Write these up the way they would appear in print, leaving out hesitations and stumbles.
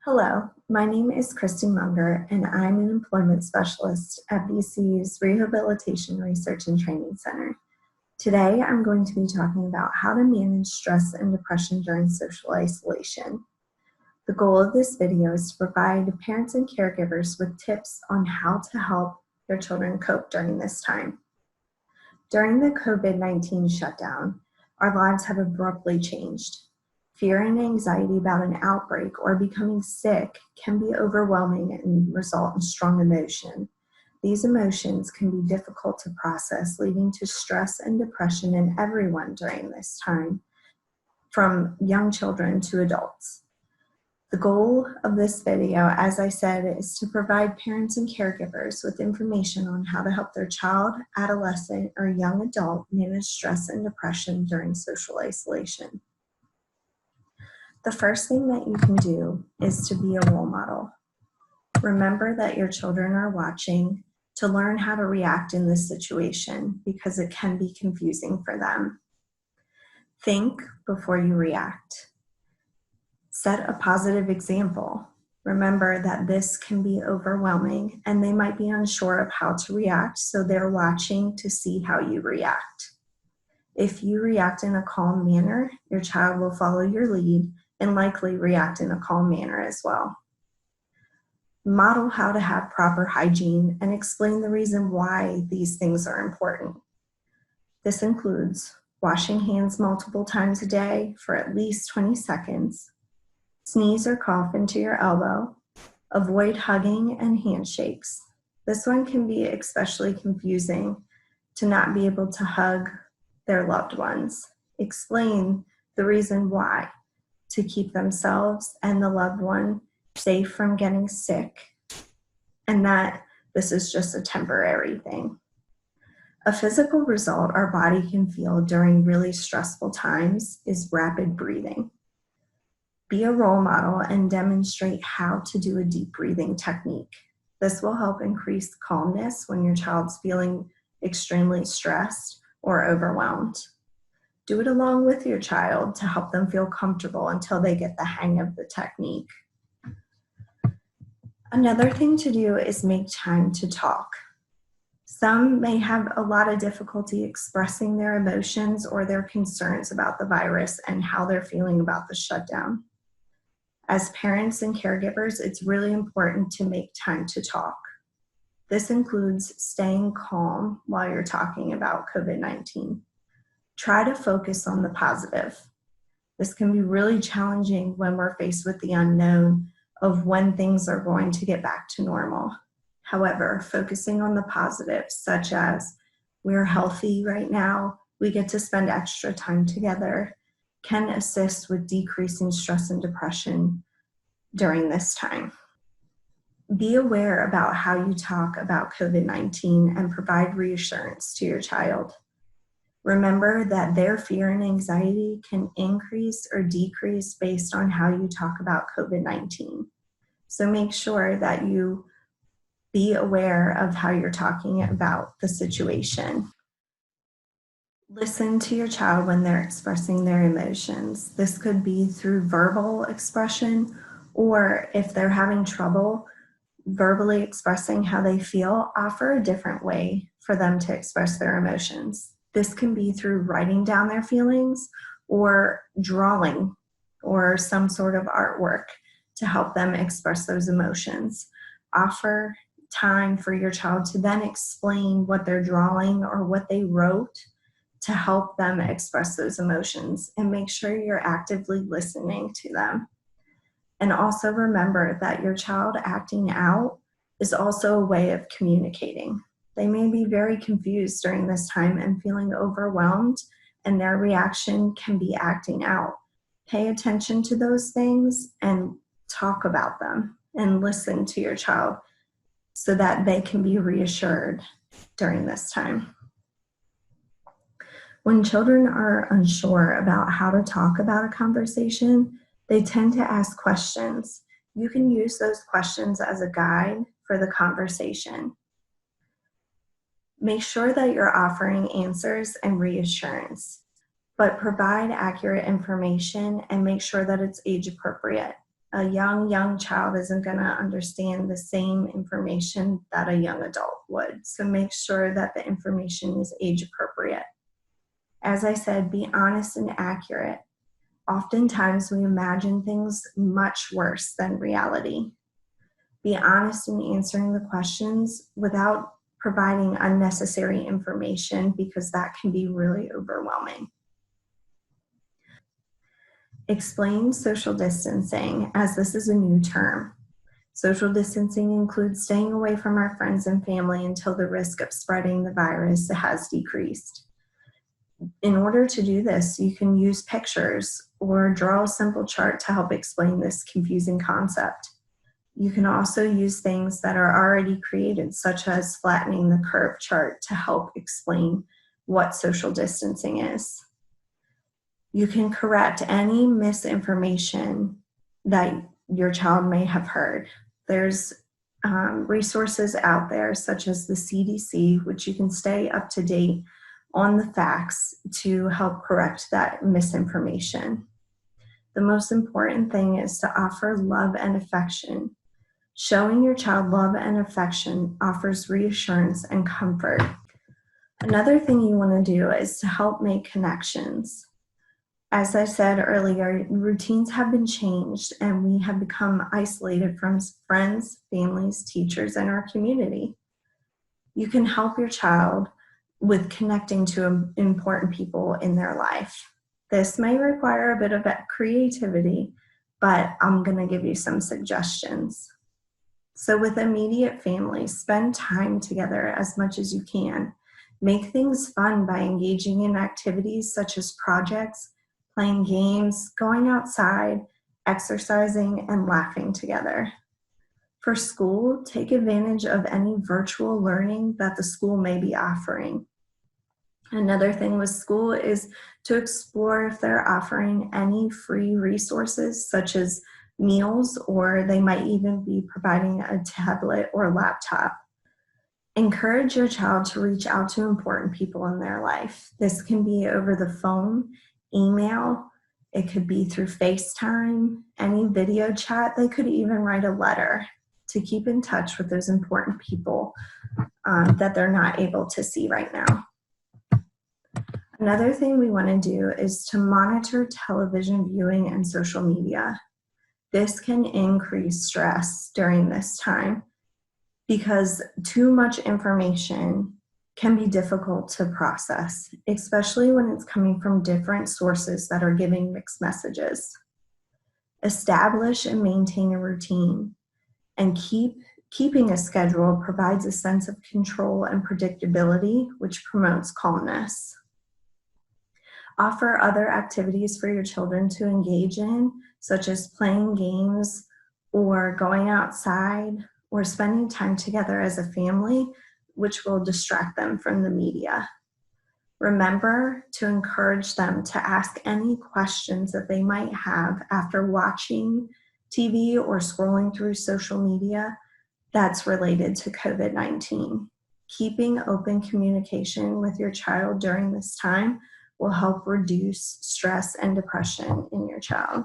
Hello, my name is Christi Monger, and I'm an employment specialist at BCU's Rehabilitation Research and Training Center. Today, I'm going to be talking about how to manage stress and depression during social isolation. The goal of this video is to provide parents and caregivers with tips on how to help their children cope during this time. During the COVID-19 shutdown, our lives have abruptly changed. Fear and anxiety about an outbreak or becoming sick can be overwhelming and result in strong emotion. These emotions can be difficult to process, leading to stress and depression in everyone during this time, from young children to adults. The goal of this video, as I said, is to provide parents and caregivers with information on how to help their child, adolescent, or young adult manage stress and depression during social isolation. The first thing that you can do is to be a role model. Remember that your children are watching to learn how to react in this situation because it can be confusing for them. Think before you react. Set a positive example. Remember that this can be overwhelming and they might be unsure of how to react, so they're watching to see how you react. If you react in a calm manner, your child will follow your lead and likely react in a calm manner as well. Model how to have proper hygiene and explain the reason why these things are important. This includes washing hands multiple times a day for at least 20 seconds, sneeze or cough into your elbow, avoid hugging and handshakes. This one can be especially confusing to not be able to hug their loved ones. Explain the reason why, to keep themselves and the loved one safe from getting sick, and that this is just a temporary thing. A physical result our body can feel during really stressful times is rapid breathing. Be a role model and demonstrate how to do a deep breathing technique. This will help increase calmness when your child's feeling extremely stressed or overwhelmed. Do it along with your child to help them feel comfortable until they get the hang of the technique. Another thing to do is make time to talk. Some may have a lot of difficulty expressing their emotions or their concerns about the virus and how they're feeling about the shutdown. As parents and caregivers, it's really important to make time to talk. This includes staying calm while you're talking about COVID-19. Try to focus on the positive. This can be really challenging when we're faced with the unknown of when things are going to get back to normal. However, focusing on the positives, such as we're healthy right now, we get to spend extra time together, can assist with decreasing stress and depression during this time. Be aware about how you talk about COVID-19 and provide reassurance to your child. Remember that their fear and anxiety can increase or decrease based on how you talk about COVID-19. So make sure that you be aware of how you're talking about the situation. Listen to your child when they're expressing their emotions. This could be through verbal expression, or if they're having trouble verbally expressing how they feel, offer a different way for them to express their emotions. This can be through writing down their feelings or drawing or some sort of artwork to help them express those emotions. Offer time for your child to then explain what they're drawing or what they wrote to help them express those emotions, and make sure you're actively listening to them. And also remember that your child acting out is also a way of communicating. They may be very confused during this time and feeling overwhelmed, and their reaction can be acting out. Pay attention to those things and talk about them and listen to your child so that they can be reassured during this time. When children are unsure about how to talk about a conversation, they tend to ask questions. You can use those questions as a guide for the conversation. Make sure that you're offering answers and reassurance, but provide accurate information and make sure that it's age appropriate. A young child isn't going to understand the same information that a young adult would. So make sure that the information is age appropriate. As I said, be honest and accurate. Oftentimes we imagine things much worse than reality. Be honest in answering the questions without providing unnecessary information, because that can be really overwhelming. Explain social distancing, as this is a new term. Social distancing includes staying away from our friends and family until the risk of spreading the virus has decreased. In order to do this, you can use pictures or draw a simple chart to help explain this confusing concept. You can also use things that are already created, such as flattening the curve chart, to help explain what social distancing is. You can correct any misinformation that your child may have heard. There's resources out there, such as the CDC, which you can stay up to date on the facts to help correct that misinformation. The most important thing is to offer love and affection. Showing your child love and affection offers reassurance and comfort. Another thing you want to do is to help make connections. As I said earlier, routines have been changed and we have become isolated from friends, families, teachers, and our community. You can help your child with connecting to important people in their life. This may require a bit of creativity, but I'm going to give you some suggestions. So with immediate families, spend time together as much as you can. Make things fun by engaging in activities such as projects, playing games, going outside, exercising, and laughing together. For school, take advantage of any virtual learning that the school may be offering. Another thing with school is to explore if they're offering any free resources, such as meals, or they might even be providing a tablet or laptop. Encourage your child to reach out to important people in their life. This can be over the phone, email, it could be through FaceTime, any video chat. They could even write a letter to keep in touch with those important people that they're not able to see right now. Another thing we want to do is to monitor television viewing and social media. This can increase stress during this time because too much information can be difficult to process, especially when it's coming from different sources that are giving mixed messages. Establish and maintain a routine, and keeping a schedule provides a sense of control and predictability, which promotes calmness. Offer other activities for your children to engage in, such as playing games or going outside or spending time together as a family, which will distract them from the media. Remember to encourage them to ask any questions that they might have after watching TV or scrolling through social media that's related to COVID-19. Keeping open communication with your child during this time will help reduce stress and depression in your child.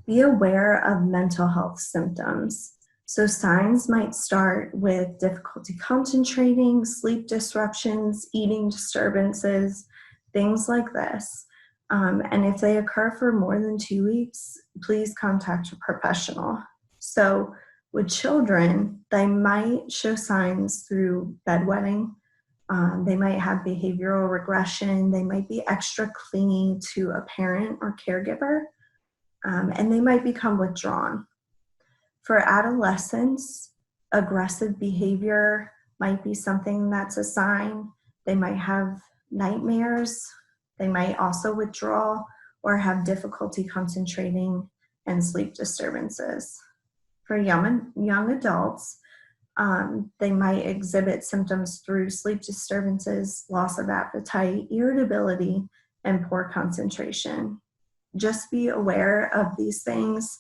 Be aware of mental health symptoms. So signs might start with difficulty concentrating, sleep disruptions, eating disturbances, things like this. And if they occur for more than 2 weeks, please contact a professional. So with children, they might show signs through bedwetting. They might have behavioral regression. They might be extra clingy to a parent or caregiver, and they might become withdrawn. For adolescents, aggressive behavior might be something that's a sign. They might have nightmares. They might also withdraw or have difficulty concentrating and sleep disturbances. For young adults, they might exhibit symptoms through sleep disturbances, loss of appetite, irritability, and poor concentration. Just be aware of these things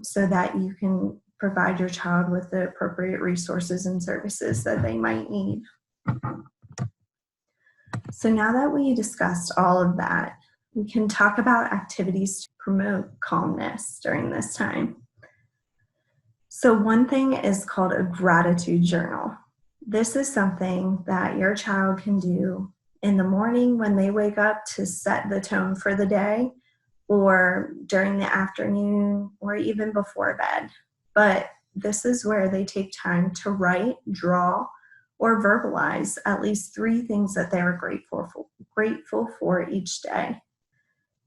so that you can provide your child with the appropriate resources and services that they might need. So now that we discussed all of that, We can talk about activities to promote calmness during this time. So one thing is called a gratitude journal. This is something that your child can do in the morning when they wake up to set the tone for the day, or during the afternoon, or even before bed. But this is where they take time to write, draw, or verbalize at least 3 things that they are grateful for each day.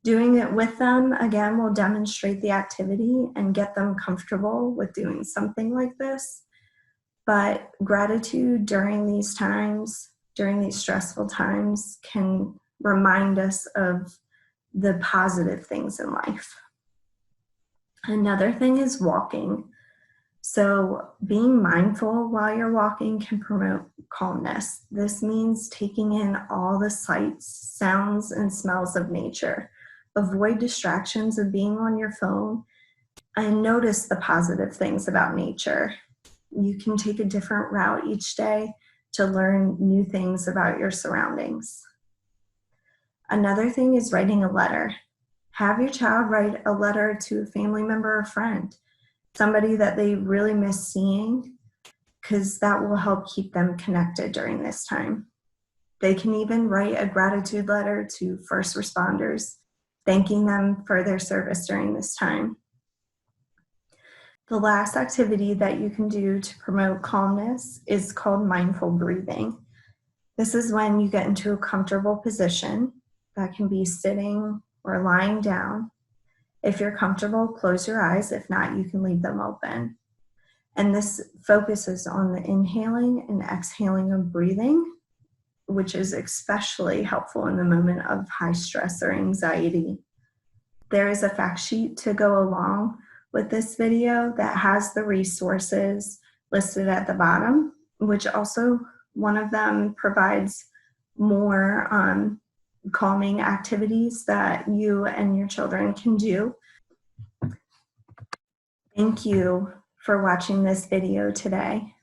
Doing it with them, again, will demonstrate the activity and get them comfortable with doing something like this. But gratitude during these times, during these stressful times, can remind us of the positive things in life. Another thing is walking. So being mindful while you're walking can promote calmness. This means taking in all the sights, sounds, and smells of nature. Avoid distractions of being on your phone and notice the positive things about nature. You can take a different route each day to learn new things about your surroundings. Another thing is writing a letter. Have your child write a letter to a family member or friend, somebody that they really miss seeing, because that will help keep them connected during this time. They can even write a gratitude letter to first responders, thanking them for their service during this time. The last activity that you can do to promote calmness is called mindful breathing. This is when you get into a comfortable position. That can be sitting or lying down. If you're comfortable, close your eyes. If not, you can leave them open. And this focuses on the inhaling and exhaling of breathing, which is especially helpful in the moment of high stress or anxiety. There is a fact sheet to go along with this video that has the resources listed at the bottom, which also one of them provides more calming activities that you and your children can do. Thank you for watching this video today.